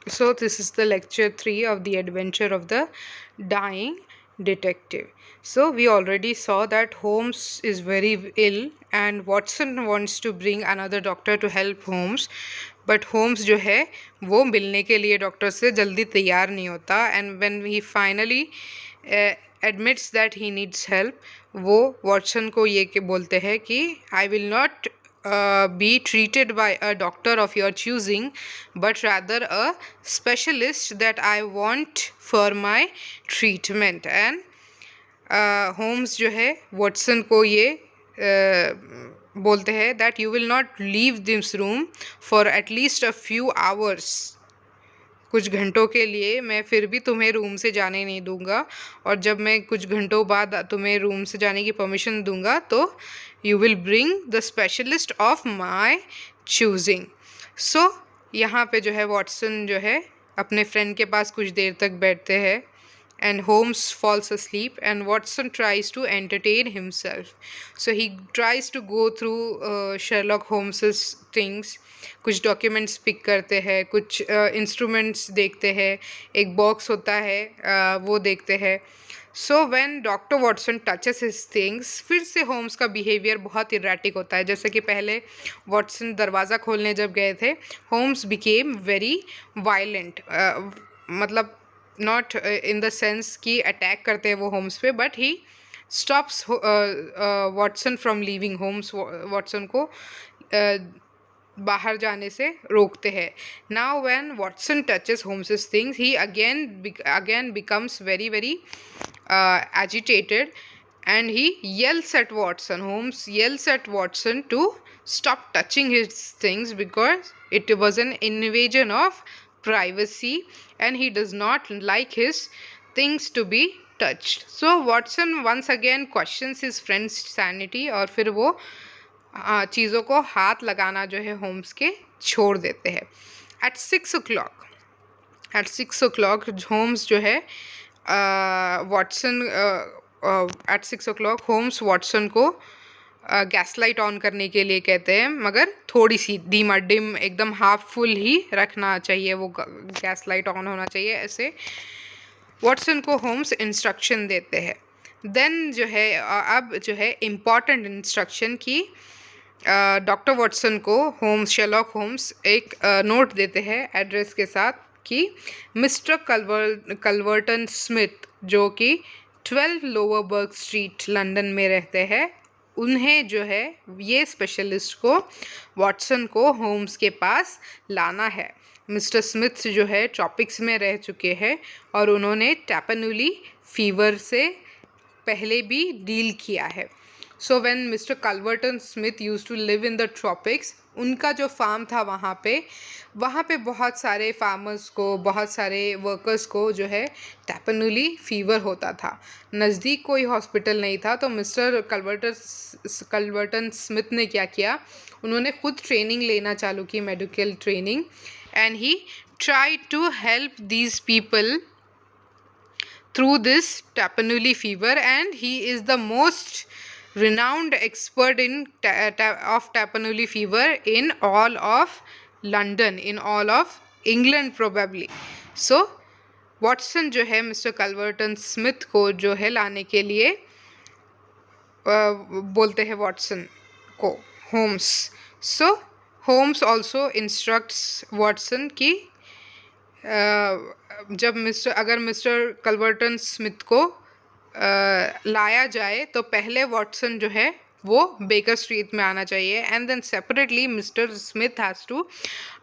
So this is the lecture 3 of the adventure of the dying detective. So we already saw that Holmes is very ill and Watson wants to bring another doctor to help Holmes, but Holmes जो है वो मिलने के लिए doctor से जल्दी तैयार नहीं होता, and when he finally admits that he needs help, वो वॉटसन को ये के बोलते हैं कि I will not be treated by a doctor of your choosing, but rather a specialist that I want for my treatment. And Holmes जो है Watson को ये बोलते हैं that you will not leave this room for at least a few hours, कुछ घंटों के लिए मैं फिर भी तुम्हें रूम से जाने नहीं दूंगा, और जब मैं कुछ घंटों बाद तुम्हें रूम से जाने की परमिशन दूंगा तो you will bring the specialist of my choosing. So यहाँ पे जो है वॉटसन जो है अपने फ्रेंड के पास कुछ देर तक बैठते हैं, and Holmes falls asleep and Watson tries to entertain himself. So he tries to go through Sherlock Holmes's things. कुछ डॉक्यूमेंट्स पिक करते हैं, कुछ इंस्ट्रूमेंट्स देखते हैं, एक बॉक्स होता है वो देखते हैं। So when doctor Watson touches his things, फिर से होम्स का बिहेवियर बहुत इरेटिक होता है। जैसे कि पहले वॉटसन दरवाज़ा खोलने जब गए थे, होम्स बिकेम वेरी वायलेंट, मतलब नॉट इन द सेंस कि अटैक करते हैं वो होम्स पे, but he stops Watson from leaving Holmes, Watson को बाहर जाने से रोकते हैं। Now when Watson touches Holmes things, he again becomes very very agitated, and he yells at Watson. Holmes yells at Watson to stop touching his things because it was an invasion of privacy and he does not like his things to be touched. So Watson once again questions his friend's sanity और फिर वो चीज़ों को हाथ लगाना जो है Holmes के छोड़ देते हैं। एट 6 o'clock होम्स जो है Watson at 6 o'clock Holmes Watson को गैस लाइट ऑन करने के लिए कहते हैं, मगर थोड़ी सी डिम एकदम हाफ फुल ही रखना चाहिए, वो गैस लाइट ऑन होना चाहिए, ऐसे वॉटसन को होम्स इंस्ट्रक्शन देते हैं। देन जो है अब जो है इम्पॉर्टेंट इंस्ट्रक्शन की डॉक्टर वॉटसन को होम्स, शेरलॉक होम्स एक नोट देते हैं एड्रेस के साथ कि मिस्टर कल्वर्टन स्मिथ जो कि 12 लोअर बर्ग स्ट्रीट लंदन में रहते हैं, उन्हें जो है ये स्पेशलिस्ट को वॉटसन को होम्स के पास लाना है। मिस्टर स्मिथ जो है ट्रॉपिक्स में रह चुके हैं और उन्होंने टैपेनुली फीवर से पहले भी डील किया है। So when mister Culverton Smith used to live in the tropics, उनका जो फार्म था वहाँ पे बहुत सारे फार्मर्स को, बहुत सारे वर्कर्स को जो है टैपेनुली फीवर होता था। नज़दीक कोई हॉस्पिटल नहीं था, तो मिस्टर कल्वर्टन स्मिथ ने क्या किया, उन्होंने खुद ट्रेनिंग लेना चालू की, medical training, and he try to help these people through this Tapanuli fever, and he is the most renowned expert in of Tapanuli fever in all of London, in all of England probably. So Watson जो है mister Culverton Smith को जो है लाने के लिए बोलते हैं वॉटसन को होम्स। सो होम्स ऑल्सो इंस्ट्रक्ट्स वॉटसन की अगर मिस्टर कल्वर्टन स्मिथ को लाया जाए तो पहले वॉटसन जो है वो बेकर स्ट्रीट में आना चाहिए, and then separately mister Smith has to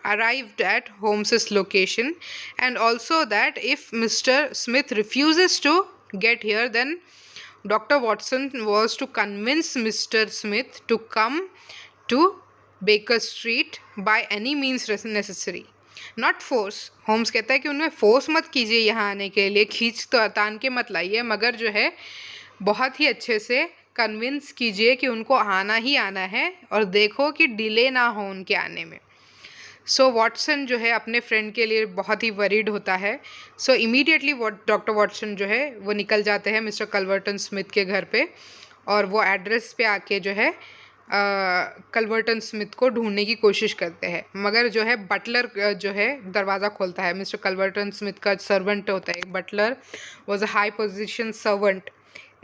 arrived at Holmes's location, and also that if mister Smith refuses to get here, then Dr. Watson was to convince Mr. Smith to come to Baker Street by any means necessary, not force. Holmes कहता है कि उन्हें force मत कीजिए यहाँ आने के लिए, खींच तो तान के मत लाइए, मगर जो है बहुत ही अच्छे से कन्विंस कीजिए कि उनको आना ही आना है, और देखो कि डिले ना हो उनके आने में। सो वॉटसन जो है अपने फ्रेंड के लिए बहुत ही वरीड होता है। सो इमीडिएटली डॉक्टर वॉटसन जो है वो निकल जाते हैं मिस्टर कल्वर्टन स्मिथ के घर पे, और वो एड्रेस पे आके जो है कल्वर्टन स्मिथ को ढूंढने की कोशिश करते हैं, मगर जो है बटलर जो है दरवाज़ा खोलता है। मिस्टर कल्वर्टन स्मिथ का सर्वेंट होता है, butler was a high position servant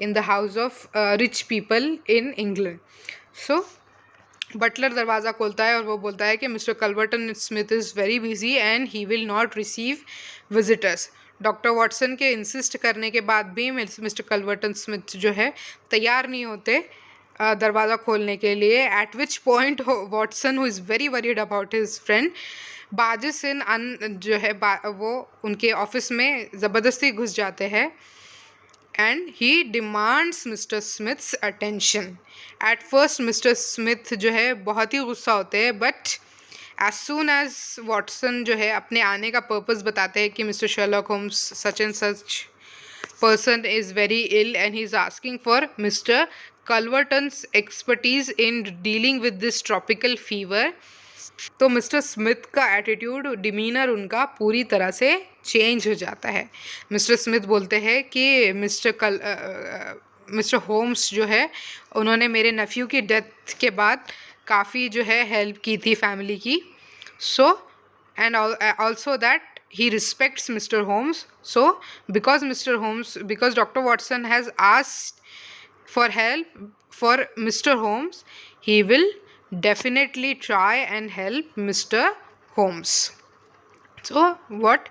in the house of rich people in England. So butler दरवाज़ा खोलता है और वो बोलता है कि mister Culverton Smith is very busy and he will not receive visitors. Doctor Watson के इंसिस्ट करने के बाद भी मिस्टर कल्वर्टन स्मिथ जो है तैयार नहीं होते दरवाज़ा खोलने के लिए। At which point Watson who is very worried about his friend बाजिस इन जो है वो उनके ऑफिस में ज़बरदस्ती घुस जाते हैं and he demands Mr. Smith's attention. At first Mr. Smith जो है बहुत ही गुस्सा होते हैं, but as soon as Watson जो है अपने आने का पर्पस बताते हैं कि mister Sherlock Holmes such and such person is very ill and he is asking for Mr. Culverton's expertise in dealing with this tropical fever, तो मिस्टर स्मिथ का एटीट्यूड, डिमीनर उनका पूरी तरह से चेंज हो जाता है। मिस्टर स्मिथ बोलते हैं कि मिस्टर होम्स जो है उन्होंने मेरे नेफ्यू की डेथ के बाद काफ़ी जो है हेल्प की थी फैमिली की। So and also that he respects Mr. Holmes. So because Dr. Watson has asked for help for Mr. Holmes, he will definitely try and help Mr. Holmes. So what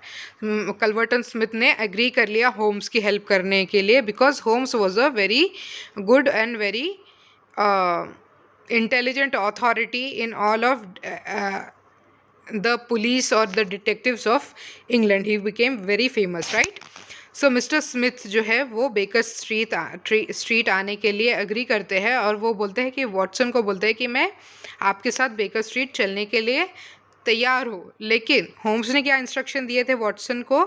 Culverton Smith ने agree कर लिया Holmes की help करने के लिए, because Holmes was a very good and very intelligent authority in all of the police or the detectives of England. He became very famous, right? So mister Smith जो है वो baker street आने के लिए agree करते हैं और वो बोलते हैं कि वॉटसन को बोलते हैं कि मैं आपके साथ बेकर स्ट्रीट चलने के लिए तैयार हूँ। लेकिन होम्स ने क्या इंस्ट्रक्शन दिए थे वॉटसन को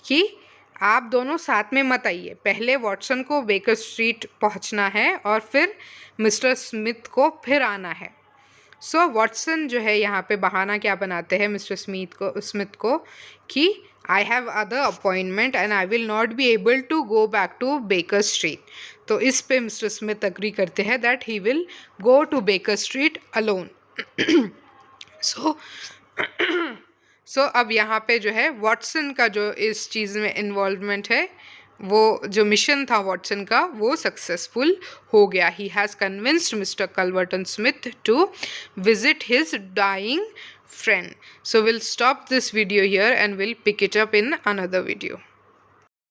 कि आप दोनों साथ में मत आइए, पहले वॉटसन को बेकर स्ट्रीट पहुँचना है और फिर मिस्टर स्मिथ को फिर आना है। सो वॉटसन जो है यहाँ पे बहाना क्या बनाते हैं मिस्टर स्मिथ को कि I have other appointment and I will not be able to go back to Baker Street. तो इस पे मिस्टर स्मिथ अग्री करते हैं that he will go to Baker Street alone. so अब यहाँ पे जो है वॉटसन का जो इस चीज़ में इन्वॉल्वमेंट है, वो जो मिशन था वॉटसन का वो सक्सेसफुल हो गया। He has convinced mister Culverton Smith to visit his dying friend. So we'll stop this video here and we'll pick it up in another video.